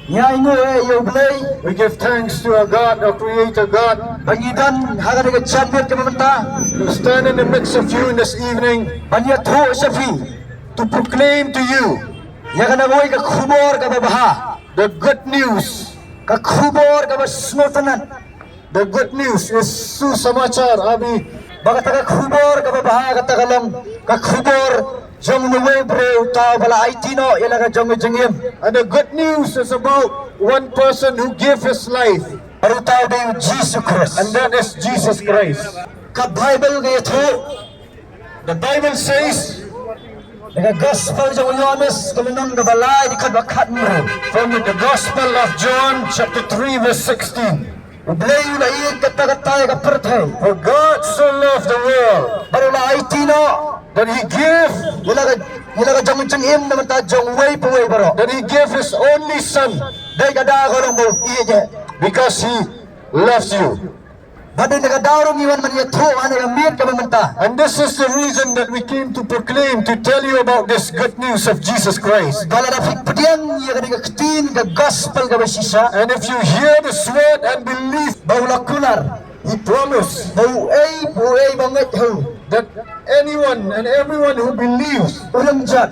Nyai ngo yo blay. We give thanks to our God, our Creator God, Bangidan haga ga champion ka manta. to stand in the midst of you in this evening Banya tho safi. to proclaim to you Ya kana boy ka khubor ka baha. the good news. Ka khubor ka basnotanan. The good news is susamachar, Abi. Baga ka khubor ka baha ka tagalong ka khubor jong nuwe bro ta bala aitino ila ka jong jengim. And the good news is about one person who gave his life, Baru tahu dia Jesus Christ. and that is Jesus Christ. Ka Bible ga tho. The Bible says Dengan gospel jong Yohanes kemenang ka balai di kadwakat mo. from the Gospel of John, chapter 3, verse 16. Ublay na iyan kata-kata ka pertay. For God so loved the world Baru la aitino. that He gave Ila ka jong jengim naman ta jong way pa way baro. that He gave His only Son, Dai ka da ko lang mo iya. because He loves you. Badai na ka daw iwan man ya tho ana ka mir ka mamanta. And this is the reason that we came to proclaim, to tell you about this good news of Jesus Christ. Gala na pigpadiang iya ka katin ka gospel ka basisa. And if you hear this word and believe, Baula kunar. He promised Buay banget ho. that anyone and everyone who believes Ulang jat.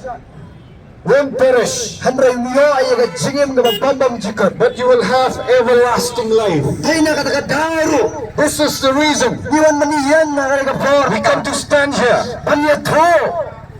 won't perish, Handray miyo ay ka jingim ka babambam jikot. but you will have everlasting life. Dai na ka daru. This is the reason Iwan man iyan na ka por. we come to stand here Banya tho.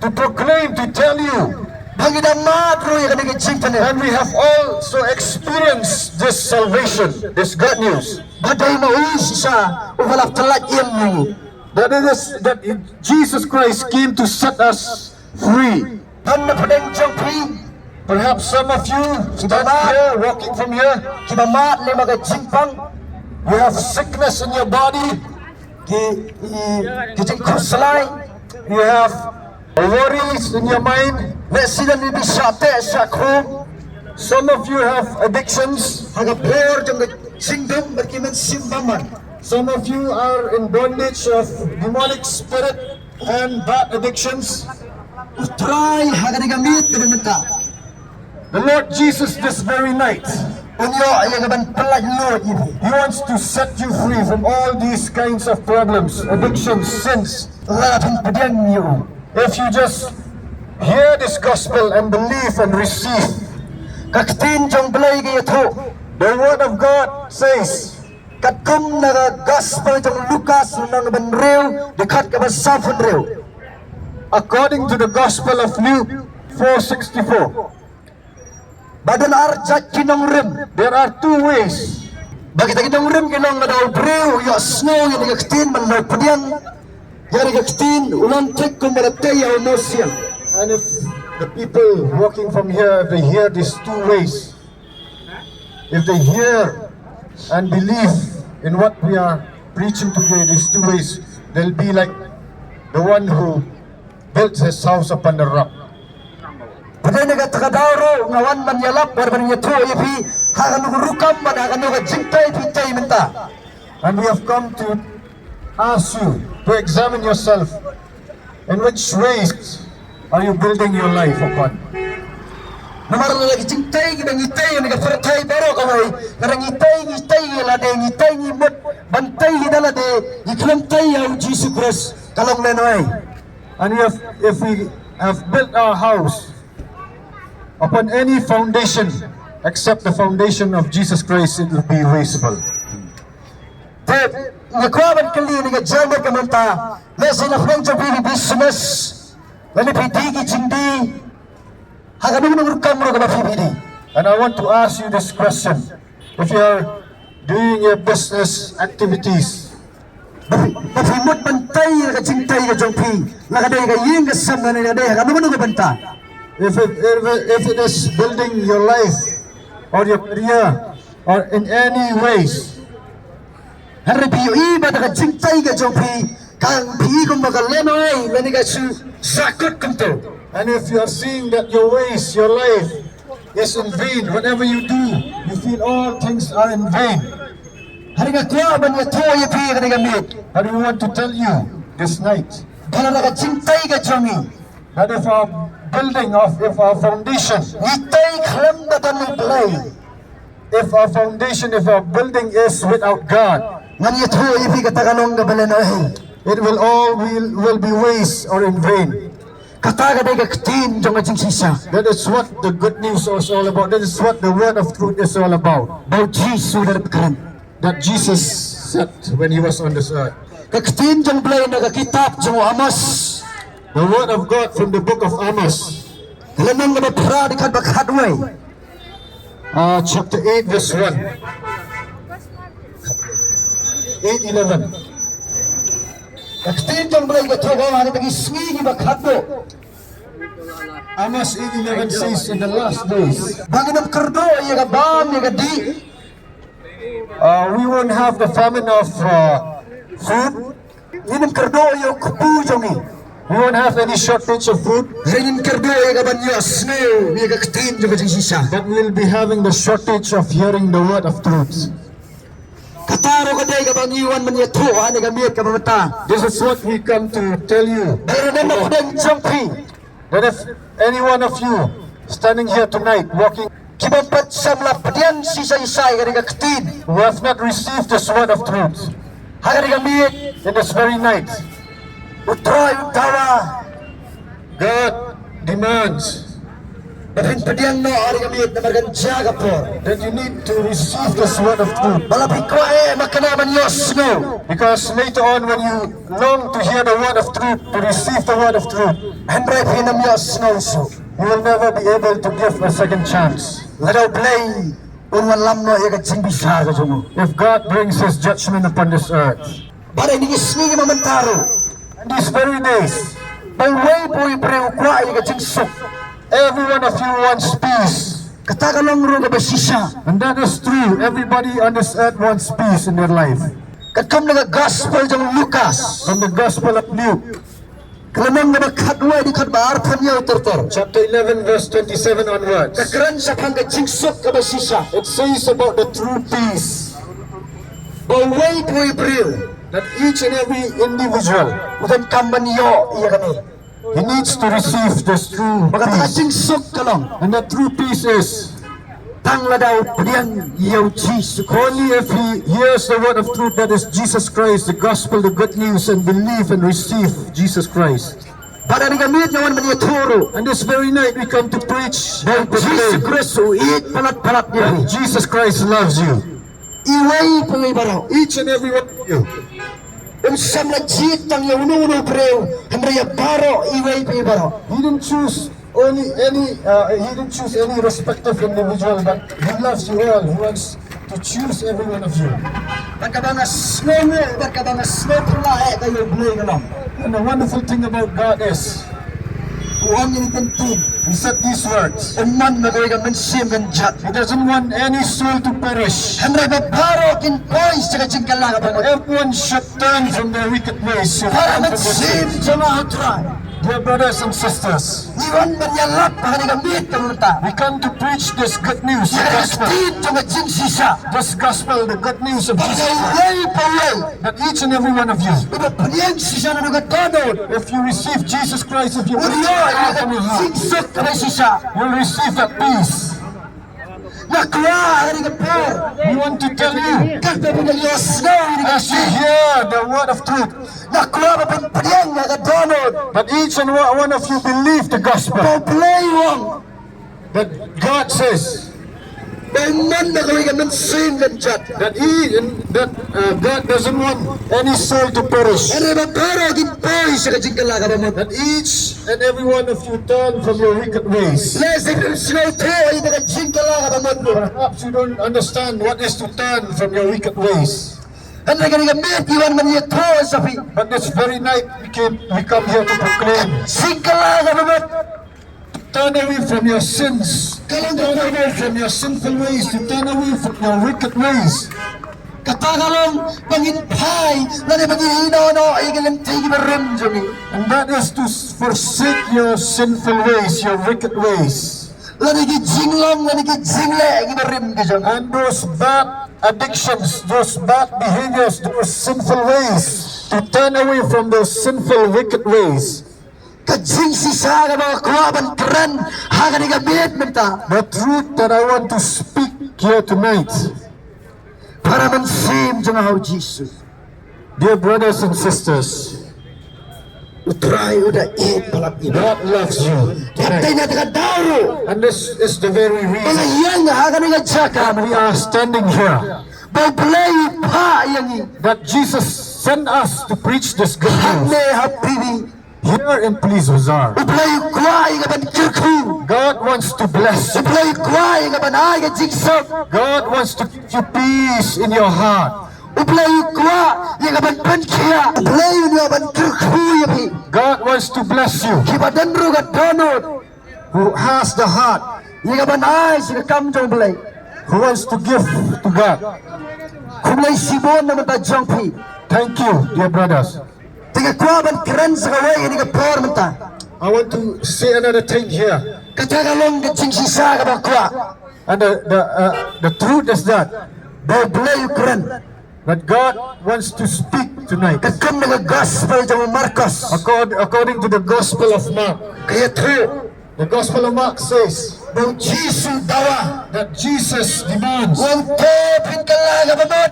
to proclaim, to tell you. Bangida madro ya ka jingtan. And we have also experienced this salvation, this good news. Badai mausisa uvalap talat iyan. That Jesus Christ came to set us free. Panna padang jangpi. Perhaps some of you stand here, walking from here, Kiba mat le maga jingpang. you have sickness in your body, Ki jing kuslay. you have worries in your mind. Le sila ni bisate sa krum. Some of you have addictions. Haga por jang singdom berkiman simbaman. Some of you are in bondage of demonic spirit and bad addictions. Utray haga ni gamit ka menta. The Lord Jesus this very night, Unyo ay gaban palad Lord ibi. He wants to set you free from all these kinds of problems, addictions, sins. Lapin padang niyo. If you just hear this gospel and believe and receive, Kaktin jang belay kaya tho. the word of God says, Katkum na gospel jang Lukas nang banrew dekat ka basafon rew. according to the gospel of Luke 4:64, Badan arjat kinong rim. there are two ways. Bagi tagi kinong rim kinong ngadaw brew yo snow yo kaktin man na padiang. Yari kaktin ulan tek kum balatay yo mosian. And if the people walking from here, if they hear these two ways, if they hear and believe in what we are preaching today, these two ways, they'll be like the one who built his house upon the rock. Paday nagatakadaro ngawan man yalap barban yatho ipi hagan rukam man hagan jingtay pitay menta. And we have come to ask you to examine yourself. In which ways are you building your life upon? Namar lagi jingtay gidang itay nga pertay baro kaway karang itay la de itay ni mot bantay hidala de iklamtay yaw Jesus Christ kalong lenoy. And if we have built our house upon any foundation except the foundation of Jesus Christ, it will be wasteful. Ted ngakwaban kali nga jammer kamanta lesi na front of business lani pitigi jindi hagan rukam ro ka pipidi. And I want to ask you this question. If you are doing your business activities, Mafimot bantay nga jingtay nga jongpi nakaday ka ying ka sam na nade hagan ka banta. if it is building your life or your career or in any ways, Hari piyo iba naka jingtay ka jongpi kang pi kung magalenoy lani ka su sakot kumto. and if you are seeing that your ways, your life is in vain, whatever you do, you feel all things are in vain. Hari ka kwa ban ya toy pi ka gamit. But we want to tell you this night Kana naka jingtay ka jongi. that if our building of, if our foundation Itay klam na tanong play. if our foundation, if our building is without God, Ngan ito ibi katakanong gabalanahi. it will be waste or in vain. Kataga day kaktin jong ajing sisa. That is what the good news is all about. That is what the word of truth is all about. Bau Jisu dari pekaran. That Jesus said when he was on this earth. Kaktin jong blay naga kitab jong Amos. The word of God from the book of Amos, Kalanong na pra di kad bakhadway. chapter 8 verse 1. 8:11. Kaktin jong blay katoga hani bagi sngi bakhadwo. Amos 8:11 says, in the last days, Banginam kardo iya bam iya di. we won't have the famine of food. Inam kardo iya kupu jongi. We won't have any shortage of food, Ringin kardo iya banyo snew iya kaktin jong ajing sisa. but we'll be having the shortage of hearing the word of truth. Kataro kaday kabang iwan man yato hani gamit kabamata. This is what we come to tell you. Pero na makudang jongpi. That if any one of you standing here tonight walking Kibapat sa mlapadian sisa-isay kani kaktin. who have not received this word of truth Hagari gamit in this very night, utroy utawa. God demands Babin padian no hari gamit na marganjaga po. that you need to receive this word of truth. Malapit ko makanaman Diyos no. Because later on when you long to hear the word of truth, to receive the word of truth, Henry pinam Diyos no so. you will never be able to give a second chance. Ladaw play unwan lamno iya kajing bisa ka jungo. If God brings his judgment upon this earth, Bara ini ismi mamantaro. in these very days, Paway po ibreu kwa iya kajing sok. every one of you wants peace. Katagalong ro kabasisa. And that is true. Everybody on this earth wants peace in their life. Katam nga gospel jong Lucas. From the Gospel of Luke, Kalamang nga makadwa di kad maarpan niya uterter. chapter 11, verse 27 onwards, Kakaran sa pangkajing sok kabasisa. it says about the true peace, Baway po ibreu. that each and every individual, Utan kamban niyo iya kami. he needs to receive this true peace. Magkakajing sok kalong. And that true peace is Tangla daw padiyan iyaw Jesus. only if he hears the word of truth, that is Jesus Christ, the gospel, the good news, and believe and receive Jesus Christ. Para ni gamit naman man turo. And this very night we come to preach Dahil Jesus Christ uit palat-palat niya. that Jesus Christ loves you, Iway po ibaraw. each and every one of you. Unsam na jit ang uno-uno preo. Handraya baro iway po ibaraw. He didn't choose he didn't choose any respective individual, but he loves you all. He wants to choose every one of you. Pagkabangas snow mo, pagkabangas snow pulae kayo buhay ka lang. And the wonderful thing about God is, Uang yung tentin. he said these words: Uman na kayo ka mensim kan jat. he doesn't want any soul to perish. Handraya baro kin boys sa kajing kalaga pa mo. Everyone should turn from their wicked ways. Should Para turn from their mensim sins. sa mga utran. Dear brothers and sisters, Iwan man yalap pa ni gamit ka muna. we come to preach this good news, the gospel. Yakastin sa kajing sisa. This gospel, the good news of Jesus Christ, Pagkaway pa way. that each and every one of you, Iba panyan sisa na nagatodod. if you receive Jesus Christ, if you Ulo, believe in your heart, singsok ka na sisa. you'll receive that peace. Nakwa, hari ka po. We want to tell you, Kagpapagayos na, hari ka as you hear the word of truth, Nakwa, mapagpanyang nagatodod. that each and one of you believe the gospel, Paplay wang. that God says Baiman na kaway ka mensim kan jat. that God doesn't want any soul to perish, Ano ba para kin boy sa kajing kalaga pa mo. that each and every one of you turn from your wicked ways. Lesing ng snow to ay na kajing kalaga pa mo. Perhaps you don't understand what is to turn from your wicked ways. Ano ka gamit, iwan man niya to sabi. But this very night we come here to proclaim, Sing kalaga pa mo. turn away from your sins, turn away from your sinful ways, to turn away from your wicked ways. Katagalong pangitpay na ni magihino ay galantay gibaram jumi. And that is to forsake your sinful ways, your wicked ways, Lani gijinglong, lani gijingle gibaram ka jumi. and those bad addictions, those bad behaviors, those sinful ways, to turn away from those sinful wicked ways. Kajing sisa ka mga kuwaban keren haga ni gamit menta. The truth that I want to speak here tonight, Para mansim jangaw Jesus. dear brothers and sisters, Utray udah palap ina. God loves you Patay tonight. na taga dauro. And this is the very Mga reason yang haga ni gajaka. we are standing here, Bablay pa yang that Jesus sent us to preach this good news Hane hapibi. here in Police Bazaar. Ublay kwa yang ban kirku. God wants to bless you. Ublay kwa yang ban ay jigsok. God wants to give you peace in your heart. Ublay kwa yang ban pankia. Ublay yang ban kirku yapi. God wants to bless you, Kibadan ruga donot. who has the heart, Yang ban ay sila kamjong blay. who wants to give to God. Kumlay sibon naman ta jongpi. Thank you, dear brothers. Tiga kwa ban keren sa kaway ini ka por menta. I want to say another thing here. Katagalong ka sisa ka ba kwa. And the truth is that Bablay keren. God wants to speak tonight. Kakam na gospel jang Marcos. According to the Gospel of Mark. Kaya true. The Gospel of Mark says Bang Jisu dawa. that Jesus demands, Wang tepin ka lang kapamot.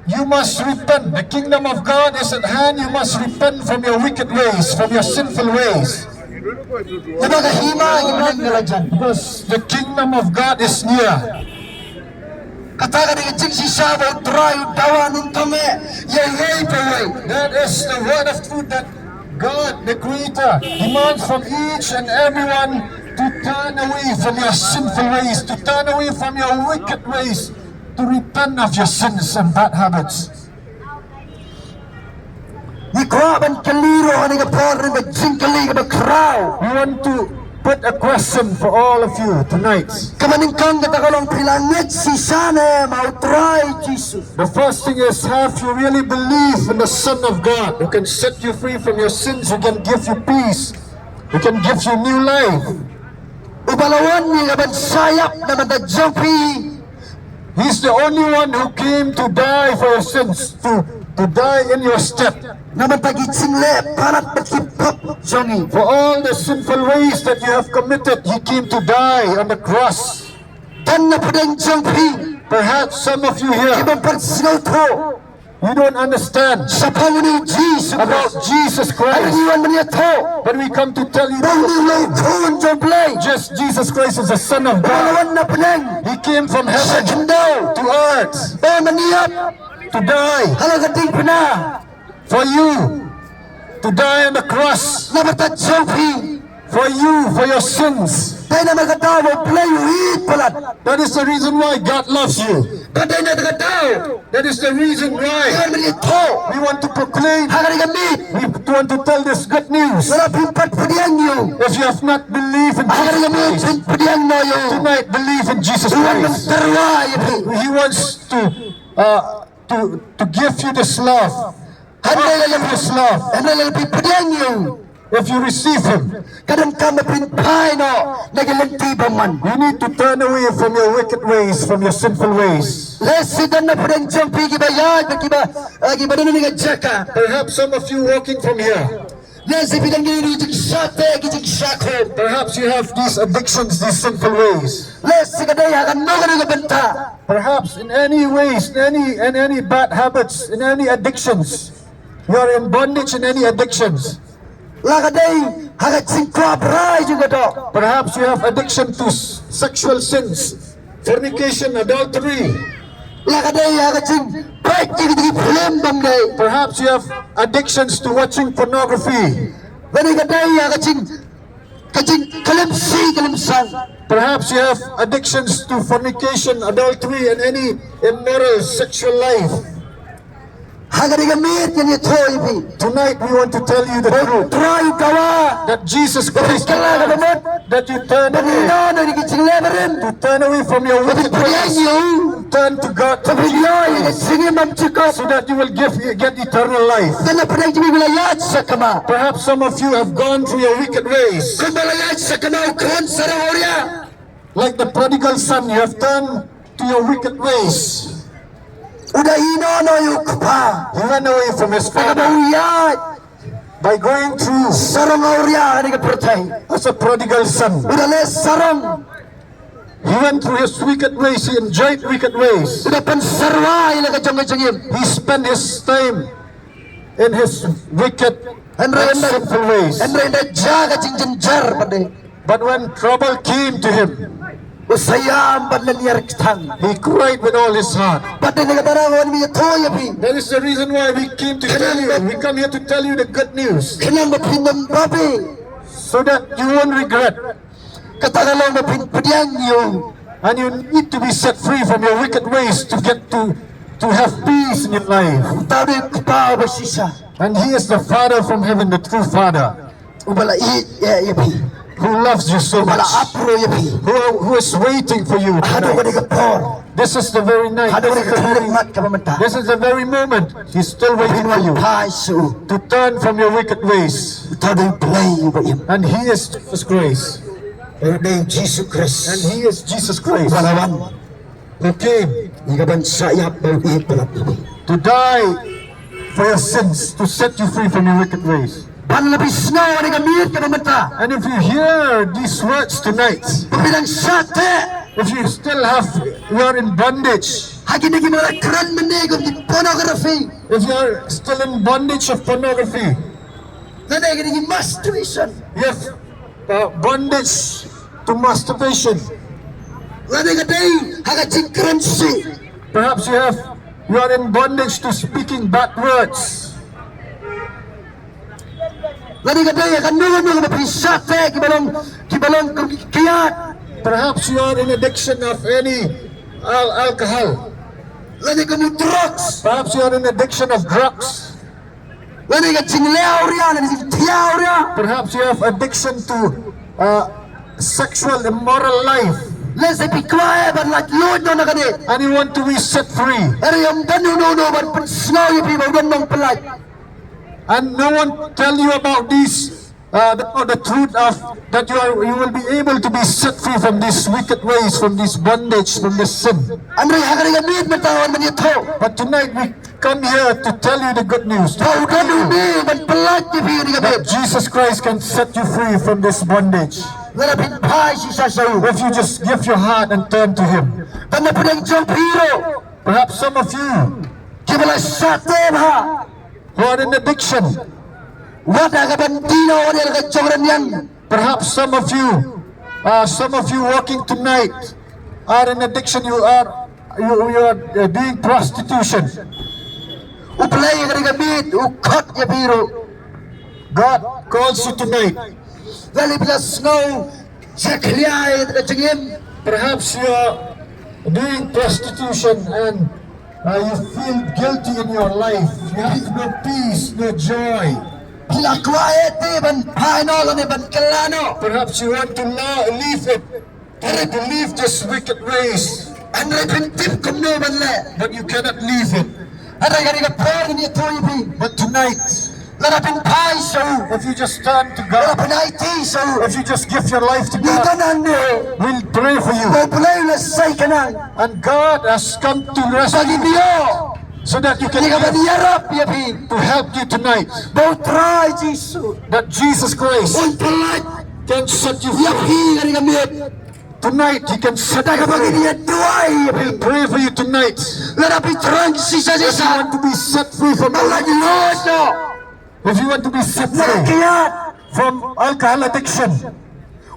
you must repent. The kingdom of God is at hand. You must repent from your wicked ways, from your sinful ways. Nabagahima, iman nga lang dyan. Because the kingdom of God is near. Kataga ni kajing si Sabo, trayo dawa nung kame. Yay, paway. That is the word of truth that God, the Creator, demands from each and everyone to turn away from your sinful ways, to turn away from your wicked ways, to repent of your sins and bad habits. Ni kwa ban kaliro ka ni kapor ni kajing kali ka ba kraw. We want to put a question for all of you tonight. Kamaning kang katagalong pilangit si Sana, mautray Jesus. The first thing is, have you really believed in the Son of God who can set you free from your sins, who can give you peace, who can give you new life? Ubalawan ni kaban sayap na matadjongpi. He's the only one who came to die for your sins, to die in your step. Na matagitsing le, parat patipap jongi. For all the sinful ways that you have committed, He came to die on the cross. Tan na padang jongpi. Perhaps some of you here, Ibang pagsigaw to. you don't understand Sa pangunin Jesus about Jesus Ay Christ. iniwan man niya to. But we come to tell you Bang that nilay kun jomplay. just Jesus Christ is the Son of God. Balawan na panang. He came from Sa heaven kindaw. to earth O maniyap. to die Halagating pa na. for you, to die on the cross Na matadjongpi. for you, for your sins. Tayo na magkatawa. Play hit palat. That is the reason why God loves you. Katay na magkatawa. That is the reason why Iwan man niya to. we want to proclaim, Hagari gamit. we want to tell this good news. Wala pimpat padiyan niyo. If you have not believed in Hagari Jesus gamit. Christ, Padiyan mo yun. tonight believe in Jesus Iwan ng Christ. Tyrwa. Yapi. He wants to give you this love. Hanay lang This love. Hanay lang padiyan niyo. If you receive Him, Kadang ka mapinpay no. Nagalantibang man. you need to turn away from your wicked ways, from your sinful ways. Lesidan na padang jompi. Kibayad. Kiba na nga jaka. Perhaps some of you walking from here, Lesi bidang gini jik sate. Jik sakho. perhaps you have these addictions, these sinful ways. Lesi kaday hakan no ka benta. Perhaps in any ways, in any bad habits, in any addictions. You are in bondage in any addictions. Lakaday hakat singkwa bray juga do. Perhaps you have addiction to sexual sins, fornication, adultery. Lakaday hakat sing Peit di film bang day. Perhaps you have addictions to watching pornography. Bani kaday hakat sing kalimsang. Perhaps you have addictions to fornication, adultery, and any immoral sexual life. Hagari gamit yan ito ibi. Tonight we want to tell you the truth, Try kawa. that Jesus Christ, Kala ka naman. that you turn away, Pagino na nagitsing lebarin. to turn away from your wicked Pagyan ways, niyo. turn to God, to Pagino Jesus yung sige mamchikop. so that you will get eternal life. Dala pa na yung wilayat sa kama. Perhaps some of you have gone through your wicked ways. Kung malayat sa kama ukran sa raworya. Like the prodigal son, you have turned to your wicked ways. Udah ino no yung kapa. He ran away from his father. Pagabawiyat. by going through sarang auria ni ka pertai. as a prodigal son. Udale sarang He went through his wicked ways, he enjoyed wicked ways. udah pensarwa ila ka jong-jongim. He spent his time in his wicked and sinful ways. Andre da jaga jingjenjar pade. But when trouble came to him, Usayam badlaliar kitang. he cried with all his heart. Pade ni ka tarawan mi thoya pi. That is the reason why we came to tell you. We come here to tell you the good news, Kinang mapinam babi. so that you won't regret. Katagalong mapinpadiang yo. And you need to be set free from your wicked ways to get to have peace in your life. Tawde kupaw basisa. And He is the Father from heaven, the true Father, Ubala ya pi. who loves you so Ubala much, apro ya pi. who is waiting for you Hado ka tonight. ni ka por. This is the very night. Hado ka ni ka mat ka mamanta. This is the very moment. He's still waiting for you Paisu. to turn from your wicked ways. Tawde play ba im. And He is Jesus Christ. Ode Jesus Christ. And He is Jesus Christ, Balawan. who came Ika bansa ya bau ipalat ni. to die for your sins, to set you free from your wicked ways. Panlabis na ni ka miit ka mamanta. And if you hear these words tonight, Bilang sate. if you are in bondage, Hagi na gimana keren menegom di pornography. if you are still in bondage of pornography, Nanay ka ni masturbation. you have bondage to masturbation, Nanay ka day haga currency. perhaps you are in bondage to speaking bad words, Nanay ka day haga nungo mapisate kibalong kiyat. perhaps you are in addiction of any alcohol, Nanay ka mo drugs. perhaps you are in addiction of drugs, Nanay ka jingleaw riya, nanay ka tiyaw riya. perhaps you have addiction to sexual immoral life, Let's be quiet, but like you know na kani. and you want to be set free, Pero yung danuno but snow yung people don't polite. and no one tell you about these the truth of that you will be able to be set free from these wicked ways, from this bondage, from this sin. Andre haga nga meet matawan man ito. But tonight we come here to tell you the good news, How danuno but polite yung people nga that Jesus Christ can set you free from this bondage Lalapit pa si Sasaw. if you just give your heart and turn to Him. Tanda po ng jong piro. Perhaps some of you Kibala sa tema. who are in addiction, Wada ka bandino o nila ka jongran yan. perhaps some of you walking tonight are in addiction. You are doing prostitution. Uplay ka rin gamit. Ukot ya piro. God calls you tonight. Lalipila snow. Sa kliyay ka jongin. Perhaps you are doing prostitution and you feel guilty in your life. You have no peace, no joy. Pila quiet ban paano ni ban kalano. Perhaps you want to leave it, to leave this wicked ways, Andre pintip kum no ban le. but you cannot leave it. Andre ka rin ka por ni ito yung But tonight, Larapin pa so. if you just turn to God, Larapin ay ti so. if you just give your life to Dito God, na niyo. we'll pray for you. Uplay na say ka na. And God has come to rescue Pagi you niyo. so that you can Hindi ka ba live, niyarap yapi. to help you tonight. Bo try Jesus. That Jesus Christ Un polite. can set you free. Yapi ka rin gamit. Tonight, He can set Kada you ka ba free. niya duay yapi. We'll pray for you tonight. Larapin trang si sa If you sa. want to be set free from Malagilod no. if you want to be set free Nakakiyat. from alcohol addiction,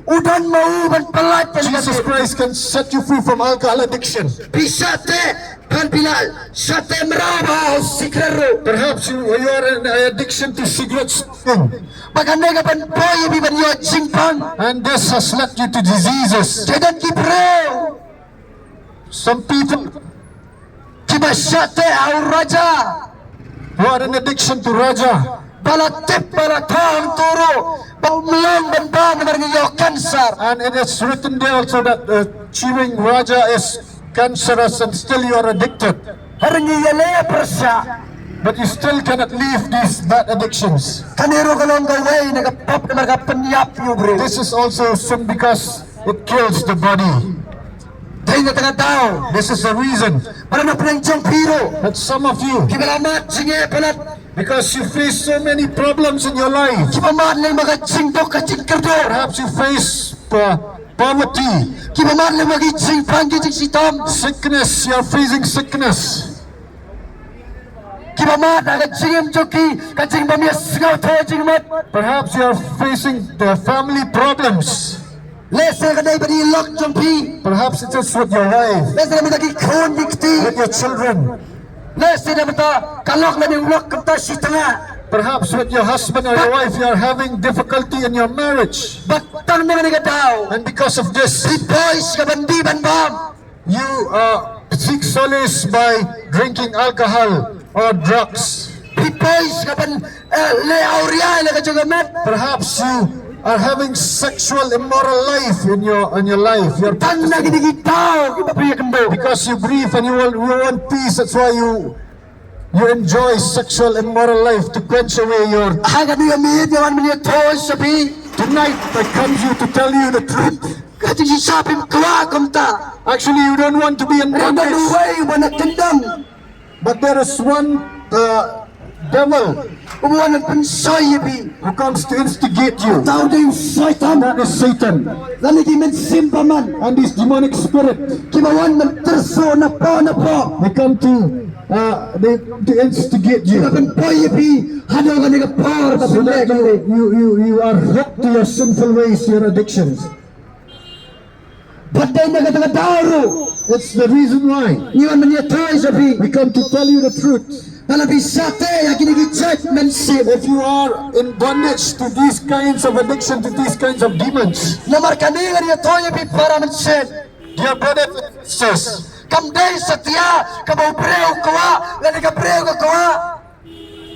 Udan mauban polite ka Jesus gamit. Christ can set you free from alcohol addiction. Pisate. Pan pilal. Sate meraba o sikrero. Perhaps you are in addiction to cigarette smoking, Maganda ka pan po yapi ban yo jingpang. and this has led you to diseases. Jadan kipreo. Some people Kibasate au raja. who are in addiction to Raja, Balatip balatang turo. Baumlang banda menargiyo cancer. and it is written there also that chewing Raja is cancerous, and still you are addicted. Haringiyale persa. But you still cannot leave these bad addictions. Kaniro kalong gaway nagapop na magapenyap yung bro. This is also sin because it kills the body. Dahil na tanga tao. This is the reason Para na pinang piro. that some of you Kibalamat singe palat. Because you face so many problems in your life. Kibaman lang magajing dok kajing kerdor. Perhaps you face poverty, Kibaman lang magijing panggijing sitom. sickness. You are facing sickness. Kibaman agajing joki kajing bamias ngau thojing mat. Perhaps you are facing the family problems. Lese kadai badi lok jompi. Perhaps it is with your wife, Lese kami lagi khon dikti. with your children. Lese na mata kalok na yung lok kamta sitanga. Perhaps with your husband or your wife, you are having difficulty in your marriage. Batang na nga daw. And because of this, Boys kabandi ban bam. you seek solace by drinking alcohol or drugs. Boys kaban le auria le kajugamet. Perhaps you are having sexual immoral life in your life. You're Tang na gidigitaw kibapiya kendo. because you grieve and you want peace. That's why you enjoy sexual immoral life to quench away your. Haga niya miyid yawan niya toy sabi. Tonight I come to you to tell you the truth. Kati si sapim kwa kamta. Actually, you don't want to be in Randa bondage, luway manatindang. but there is one devil Umuwan ng pansoy yabi. who comes to instigate you. Tao na yung saitan. That is Satan Lalagi men simpa man. and his demonic spirit. Kimawan ng terso na po. They come to instigate you, Kapan po yabi. Hanaw ka niya por. so that you are hooked to your sinful ways, your addictions. Patay na katang-taro. It's the reason why Iwan man niya toy sabi. we come to tell you the truth. Nalabi sate ya ginigichet men sim. If you are in bondage to these kinds of addiction, to these kinds of demons, Namar kaniga niya toy yabi para mensen. dear brothers and sisters, Kamday satya kabaw preo kawa. Lani ka preo ka kawa.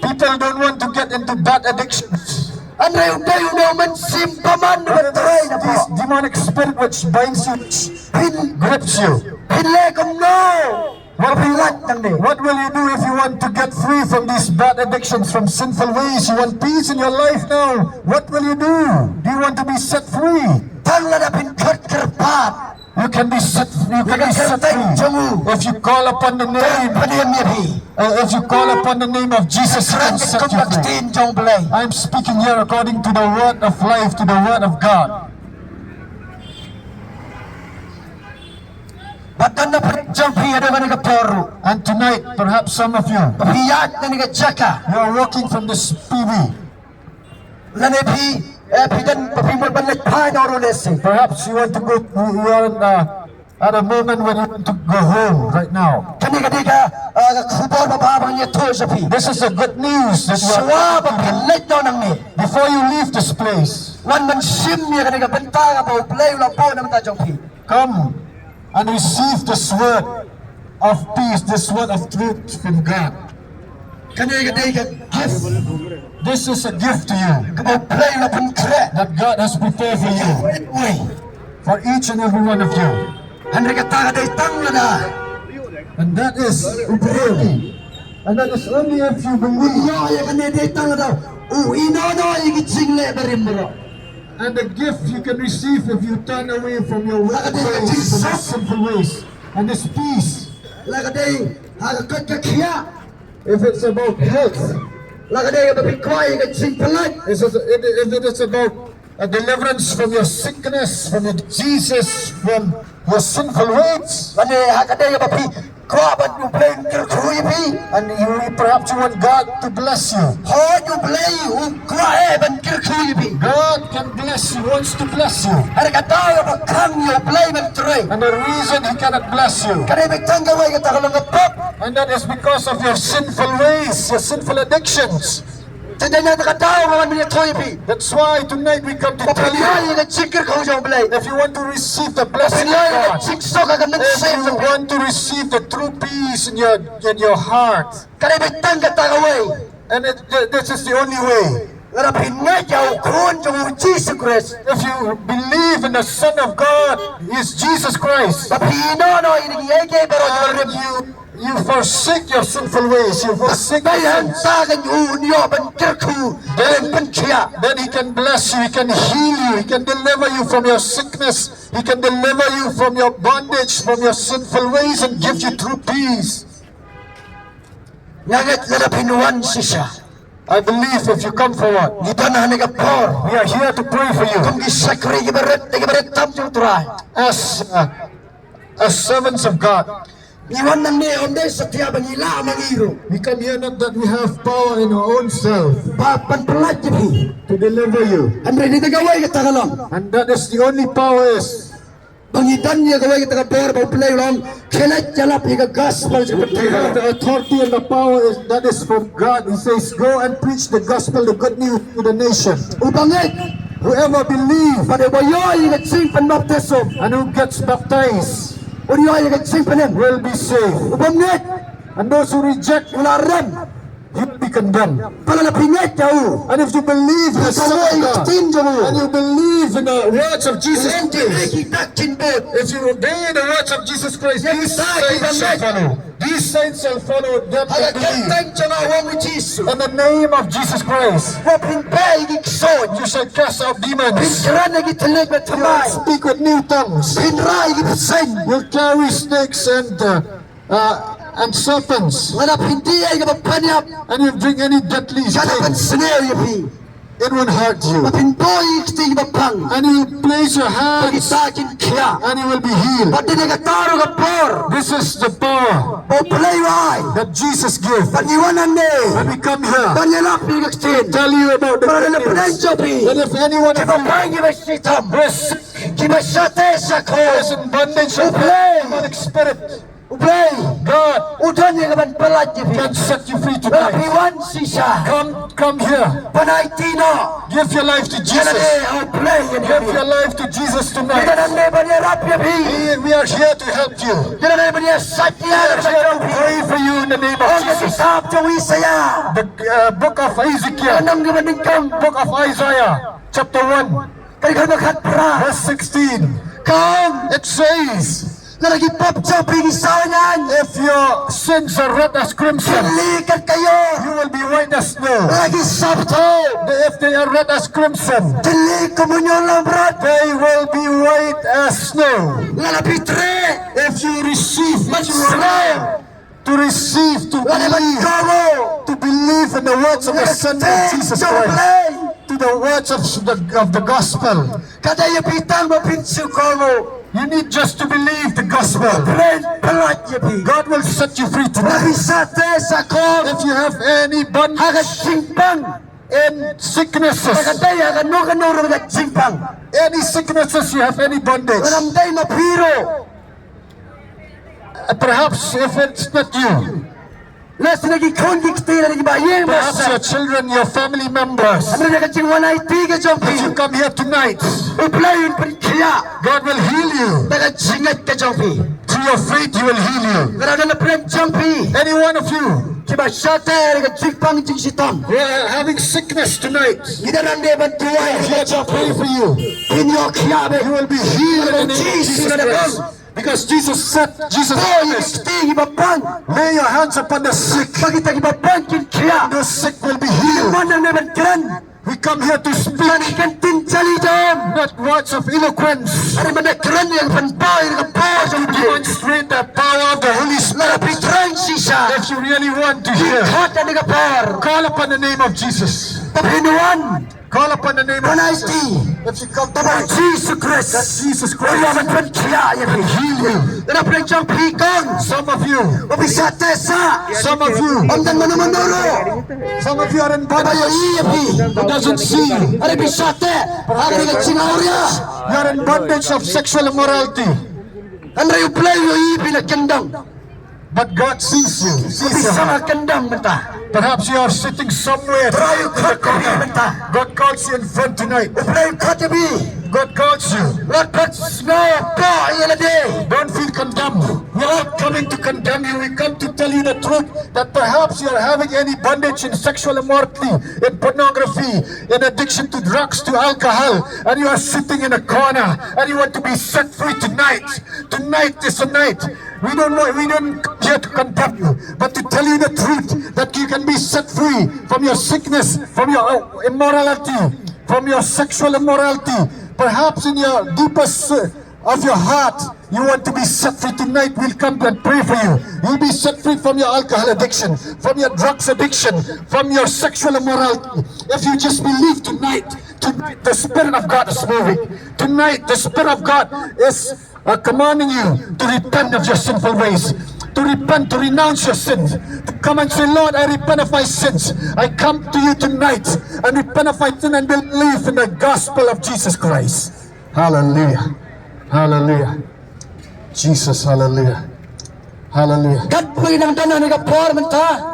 people don't want to get into bad addictions. Andre uday men sim paman na try na po. This demonic spirit which binds you, which grips you. Pinle kom no. Mapilat nang ni. What will you do if you want to get free from these bad addictions, from sinful ways? You want peace in your life now. What will you do? Do you want to be set free? Tangla na pinkat kerpat. You can be set free. You can be set free if you call upon the name. Padiyam yabi. If you call upon the name of Jesus, He can set you free. Tin jong belay. I'm speaking here according to the word of life, to the word of God. Batan na jong piya na ka poru. And tonight, perhaps some of you, Piyat na ka chaka. you are walking from this PV. Lani pi pidan papimol banlet pa na orolesi. Perhaps you want to go. You are at a moment when you want to go home right now. Kani ka kubor bababang niya to sa pi. This is the good news that you Swa are, papilit daw nang ni. before you leave this place. Wan man sim niya kani ka banta ka pa play ulang po naman ta jong pi. Come and receive this word of peace, this word of truth from God. Kani ka gift. This is a gift to you Kabaw play na pangkre. that God has prepared for you, Uy. for each and every one of you. Andre ka taka day tangla na. And that is only, and that is only if you believe. Uyo ya kani day tangla daw. Inono igitsing le berimbro. And the gift you can receive if you turn away from your wicked ways, from your sinful ways. And this peace, Laga day hagakat ka kiya. if it's about health, Laga day ka bikoy igitsing palat. if it is about a deliverance from your sickness, from your diseases, from your sinful ways, Kani hagaday ka bapi ko abat yung play kerkuy pi. and perhaps you want God to bless you. Ho yung play ko ban kerkuy pi. God can bless you, wants to bless you. Hari ka tayo bakang yung play man troy. And the reason He cannot bless you, Kani bigtanggaway ka takalong pop. and that is because of your sinful ways, your sinful addictions. Tinday na nakatawa mga mga troy pi. That's why tonight we come to tell Papilay you, ka chikir ko yung play. if you want to receive the blessing of Papilay ka God, chikso ka ganun if save. you want to receive the true peace in your heart, Kani bigtang ka tagaway. and this is the only way. Larapin nga yaw kun yung Jesus Christ. If you believe in the Son of God, He is Jesus Christ, Papino no inigiyay pero and you forsake your sinful ways, you forsake your Bayan sins, sa akin unyo ban kerku dan pankya. then He can bless you, He can heal you, He can deliver you from your sickness, He can deliver you from your bondage, from your sinful ways, and give you true peace. Ngangat larapinuan siya. I believe if you come forward, Gidana ni kapor. we are here to pray for you. Kung gisakri gibaret tam yung turay. As servants of God, Iwan nang ni onde sa tiabang ila mangiro. we come here not that we have power in our own self Papan pelat jadi. to deliver you, Andre ni tagaway kita kalong. and that is the only power is Bangitan niya gaway kita kapor bau play long. Kelat jalap iga gospel we have the authority and the power that is from God. He says, go and preach the gospel, the good news to the nation. Ubangit. Whoever believes Pada bayoy iga simpan baptism. and who gets baptized Uriyoy iga simpan will be saved. Ubangit. And those who reject Ularam. will be condemned. Palalapingat jauh. And if you believe the Son of God, and you believe in the words of Jesus Christ, if you obey the words of Jesus Christ, these signs shall follow. These signs shall follow them that believe. In the name of Jesus Christ, you shall cast out demons. You will speak with new tongues. You'll carry snakes and serpents. And you drink any deadly thing. It won't hurt you. And you place your hands and you will be healed. This is the power that Jesus gives. When we come here to tell you about the good news, that if anyone is in bondage of demonic spirit, God can set you free tonight. Come here. Give your life to Jesus. Give your life to Jesus tonight. We are here to help you. We are here to pray for you in the name of Jesus. The book of Ezekiel, book of Isaiah, chapter 1, verse 16. It says, if your sins are red as crimson, you will be white as snow. If they are red as crimson, they will be white as snow. If you receive what you are to receive, to believe in the words of the Son of Jesus Christ, to the words of the gospel, you need just to believe the gospel. God will set you free tonight. If you have any bondage in sicknesses, any sicknesses you have any bondage, perhaps if it's not you, perhaps your children, your family members, if you come here tonight, God will heal you. Through your faith, He will heal you. Any one of you who are having sickness tonight, I'm here to pray for you. You will be healed in the name of Jesus Christ. Because Jesus said, lay your hands upon the sick, and the sick will be healed. We come here to speak, not words of eloquence, to demonstrate the power of the Holy Spirit. If you really want to hear, call upon the name of Jesus. Call upon the name of Jesus. If you come to Jesus Christ, that Jesus Christ will heal you. Some of you are in bondage who doesn't see you. You are in bondage of sexual immorality. But God sees you. Sees your heart. Perhaps you are sitting somewhere in the corner. God calls you in front tonight. God calls you. Don't feel condemned. We are not coming to condemn you. We come to tell you the truth that perhaps you are having any bondage in sexual immorality, in pornography, in addiction to drugs, to alcohol, and you are sitting in a corner and you want to be set free tonight. Tonight is the night. We don't come here to condemn you, but to tell you the truth that you can be set free from your sickness, from your immorality, from your sexual immorality. Perhaps in your deepest of your heart, you want to be set free tonight, we'll come and pray for you. You'll be set free from your alcohol addiction, from your drugs addiction, from your sexual immorality. If you just believe tonight the Spirit of God is moving. Tonight, the Spirit of God is commanding you to repent of your sinful ways, to repent, to renounce your sins, to come and say, Lord, I repent of my sins. I come to you tonight and repent of my sin and believe in the gospel of Jesus Christ. Hallelujah. Hallelujah. Jesus, hallelujah. Hallelujah.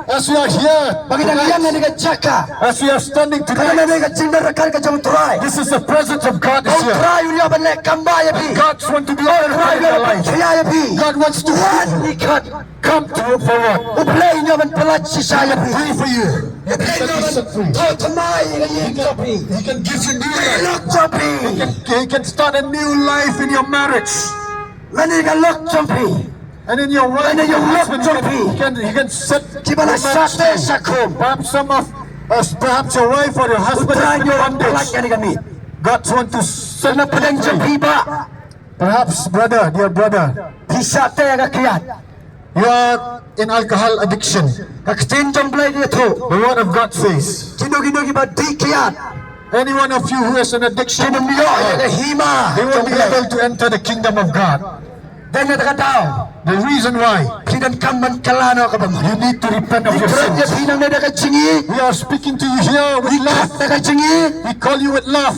As we are here, as we are standing tonight, this is the presence of God is here. God wants to be honored in your life. God wants to come to you for what? Pray for you. He can give you new life. He can start a new life in your marriage. And in your wife, he can set you perhaps some of us, perhaps your wife or your husband is in bondage. God wants to set you free. Perhaps brother, dear brother, you are in alcohol addiction. The word of God says, any one of you who has an addiction, he will be able to enter the kingdom of God. The reason why you need to repent of your sins. We are speaking to you here with love. We call you with love.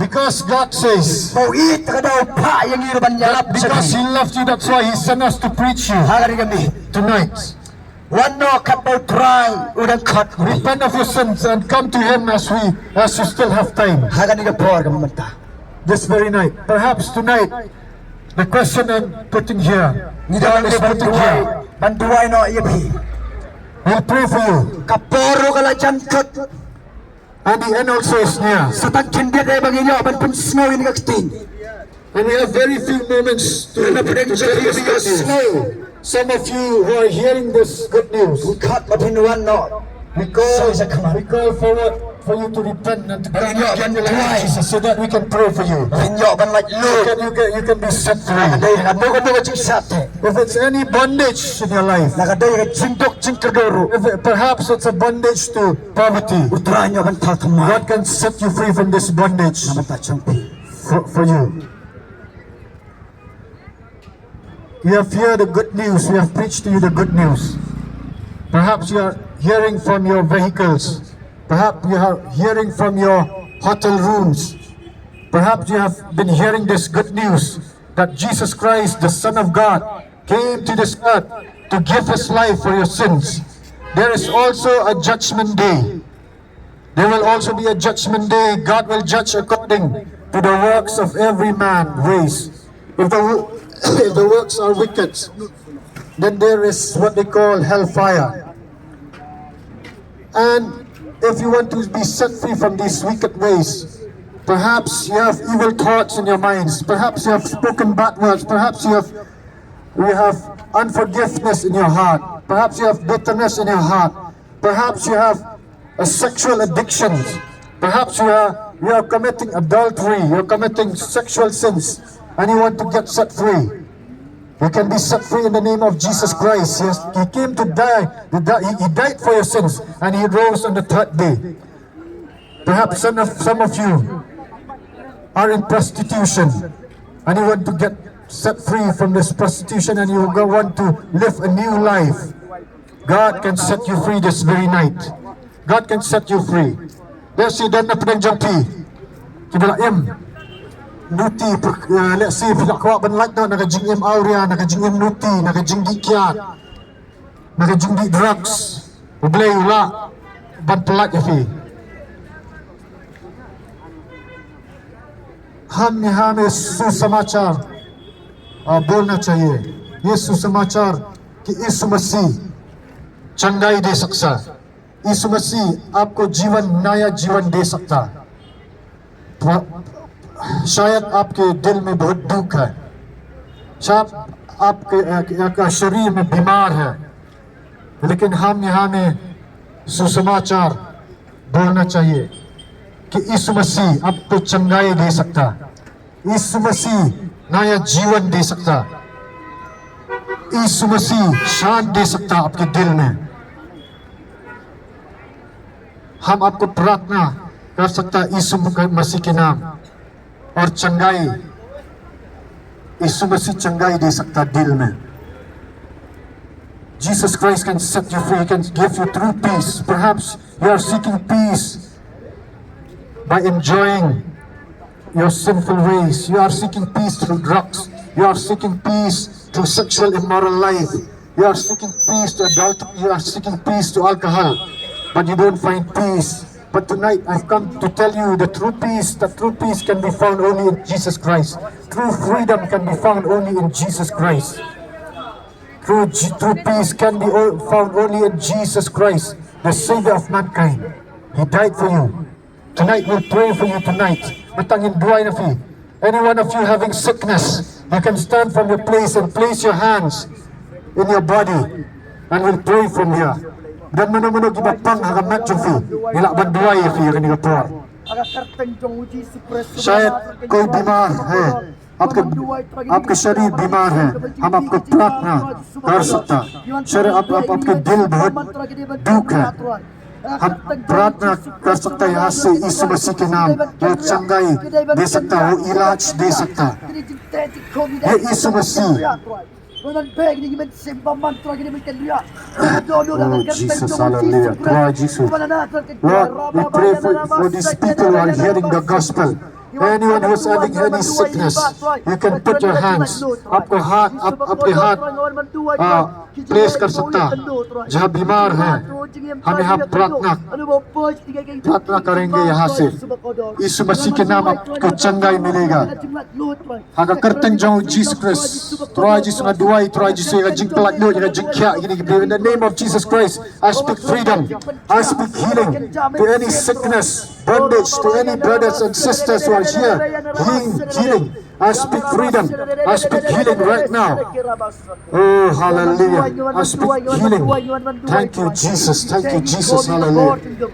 Because God says, because He loved you, that's why He sent us to preach you tonight. Repent of your sins and come to Him as you still have time. This very night, perhaps tonight, the question I'm putting here, God is putting here, we'll pray for you. And the end also is near. And we have very few moments to share this good news. Some of you who are hearing this good news, we call for you to repent and to come back to Jesus so that we can pray for you. You can be set free. If it's any bondage in your life, if perhaps it's a bondage to poverty, God can set you free from this bondage for you. You have heard the good news. We have preached to you the good news. Perhaps you are hearing from your vehicles. Perhaps you are hearing from your hotel rooms. Perhaps you have been hearing this good news that Jesus Christ, the Son of God, came to this earth to give His life for your sins. There is also a judgment day. There will also be a judgment day. God will judge according to the works of every man race. If the works are wicked, then there is what they call hellfire. And if you want to be set free from these wicked ways, perhaps you have evil thoughts in your minds, perhaps you have spoken bad words, perhaps you have unforgiveness in your heart, perhaps you have bitterness in your heart, perhaps you have a sexual addiction, perhaps you are committing adultery, you are committing sexual sins, and you want to get set free. You can be set free in the name of Jesus Christ. He came to die. He died for your sins, and He rose on the third day. Perhaps some of you are in prostitution, and you want to get set free from this prostitution, and you want to live a new life. God can set you free this very night. God can set you free. Let's see, dan na penjampi. Kibalaim. Nuti, let's see, pilakwa ban like na nakajingim aurea, nakajingim nuti, nakajinggi kiat, nakajinggi drugs, ublay ula, ban pelat ya fi. हमें सुसमाचार बोलना चाहिए। ये सुसमाचार कि यीशु मसीह चंगाई दे सकता, यीशु मसीह आपको जीवन, नया जीवन दे सकता। शायद आपके दिल में बहुत दुख है, शायद आपके शरीर में बीमार है, लेकिन हम यहाँ में सुसमाचार बोलना चाहिए कि यीशु मसीह आपको चंगाई दे सकता। यीशु मसीह नया जीवन दे सकता, यीशु मसीह शांत दे सकता आपके दिल में। हम आपको प्रार्थना कर सकता यीशु मसीह के नाम, और चंगाई, यीशु मसीह चंगाई दे सकता दिल में। Jesus Christ can set you free. He can give you true peace. Perhaps you are seeking peace by enjoying your sinful ways. You are seeking peace through drugs. You are seeking peace through sexual immoral life. You are seeking peace to adultery. You are seeking peace to alcohol. But you don't find peace. But tonight I've come to tell you the true peace. The true peace can be found only in Jesus Christ. True freedom can be found only in Jesus Christ. True peace can be found only in Jesus Christ, the Savior of mankind. He died for you. Tonight we'll pray for you tonight. Matangin buhay na fi. Any one of you having sickness, you can stand from your place and place your hands in your body, and we'll pray from here. Dan mana-mana gibapang hagamat yung fi. Nilakban buhay fi yung kanigapur. शायद कोई बीमार है, आपके शरीर बीमार है, हम आपको प्रार्थना कर सकता। शरीर आपके दिल बहुत दुख है, हम प्रार्थना कर सकता है यहाँ से यीशु मसीह के नाम। वो चंगाई दे सकता, वो इलाज दे सकता। ये यीशु मसीह। Oh Jesus, hallelujah. Lord Jesus. Lord, we pray for these people who are hearing the gospel. Anyone who is having any sickness, you can put your hands. आपके हाथ प्लेस कर सकता जहाँ बीमार है। हम यहाँ प्रार्थना करेंगे यहाँ से। यीशु मसीह के नाम आपको चंगाई मिलेगा। अगर करते जाऊँ Jesus Christ, Tuhan Yesus ngaduai, Tuhan Yesus yang jing pelat lo, yang jing kia gini gini. In the name of Jesus Christ, I speak freedom, I speak healing to any sickness, bondage, to any brothers and sisters who are here, healing. I speak freedom, I speak healing right now. Oh, hallelujah. I speak healing. Thank you, Jesus. Thank you, Jesus. Hallelujah.